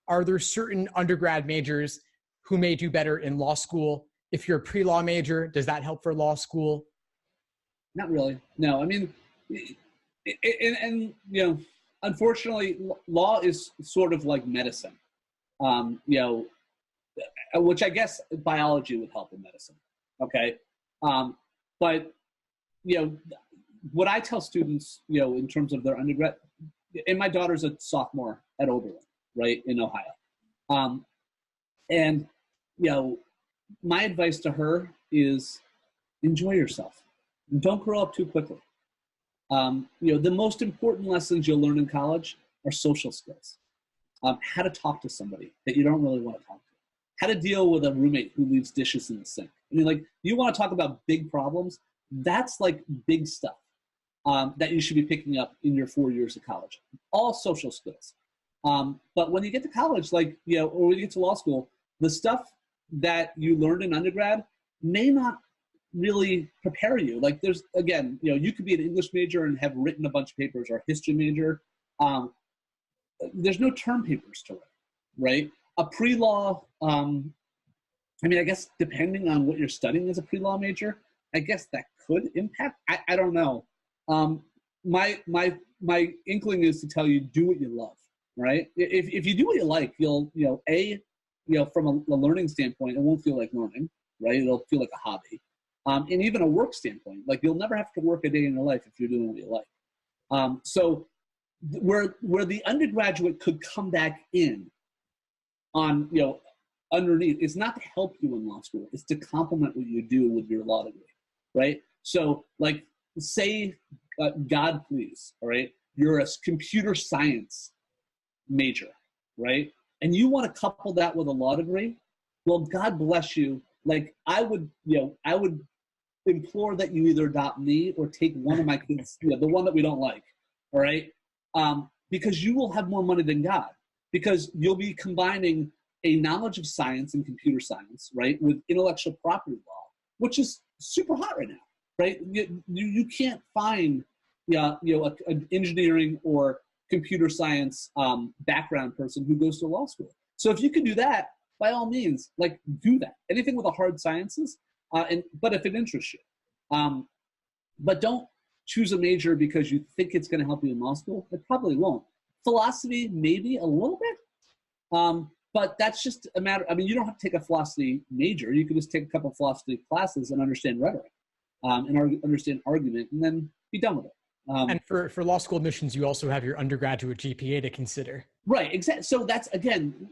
are there certain undergrad majors who may do better in law school? If you're a pre-law major, does that help for law school? Not really. No, I mean, and unfortunately, law is sort of like medicine. Which I guess biology would help in medicine. Okay, but what I tell students, in terms of their undergrad, and my daughter's a sophomore at Oberlin, right, in Ohio, and my advice to her is enjoy yourself. Don't grow up too quickly. The most important lessons you'll learn in college are social skills. How to talk to somebody that you don't really want to talk to. How to deal with a roommate who leaves dishes in the sink. I mean, like, you want to talk about big problems? That's like big stuff that you should be picking up in your 4 years of college. All social skills. But when you get to college, or when you get to law school, the stuff that you learned in undergrad may not really prepare you. Like, there's, again, you could be an English major and have written a bunch of papers, or a history major. There's no term papers to write, right? A pre-law, I guess depending on what you're studying as a pre-law major, I guess that could impact. I don't know. My inkling is to tell you, do what you love, right? If you do what you like, you'll, from a learning standpoint, it won't feel like learning, right? It'll feel like a hobby. And even a work standpoint, like, you'll never have to work a day in your life if you're doing what you like. So where the undergraduate could come back in on, underneath, is not to help you in law school. It's to complement what you do with your law degree, right? So, like, say, God please, all right, you're a computer science major, right? And you want to couple that with a law degree. Well, God bless you. Like, I would implore that you either adopt me or take one of my kids, the one that we don't like, all right? Because you will have more money than God, because you'll be combining a knowledge of science and computer science, right, with intellectual property law, which is super hot right now, right? You can't find, an engineering or computer science background person who goes to law school. So if you can do that, by all means, like, do that. Anything with the hard sciences, but if it interests you. But don't choose a major because you think it's going to help you in law school. It probably won't. Philosophy, maybe a little bit. But that's just a matter, you don't have to take a philosophy major. You can just take a couple of philosophy classes and understand rhetoric, and understand argument, and then be done with it. And for law school admissions, you also have your undergraduate GPA to consider. Right, exactly. So that's, again,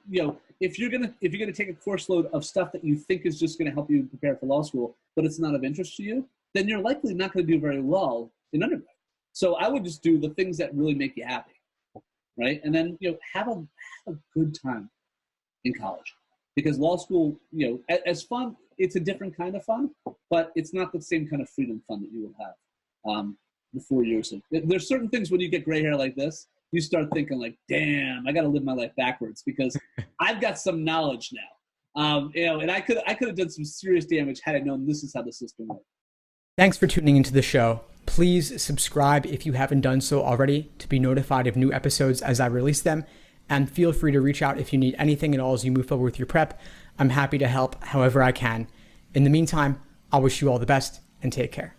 if you're gonna take a course load of stuff that you think is just gonna help you prepare for law school, but it's not of interest to you, then you're likely not going to do very well in undergrad. So I would just do the things that really make you happy, right? And then, have a good time in college, because law school, as fun, it's a different kind of fun, but it's not the same kind of freedom fun that you will have the 4 years of. There's certain things when you get gray hair like this, you start thinking like, damn, I got to live my life backwards because I've got some knowledge now, and I could have done some serious damage had I known this is how the system works. Thanks for tuning into the show. Please subscribe if you haven't done so already to be notified of new episodes as I release them. And feel free to reach out if you need anything at all as you move forward with your prep. I'm happy to help however I can. In the meantime, I'll wish you all the best and take care.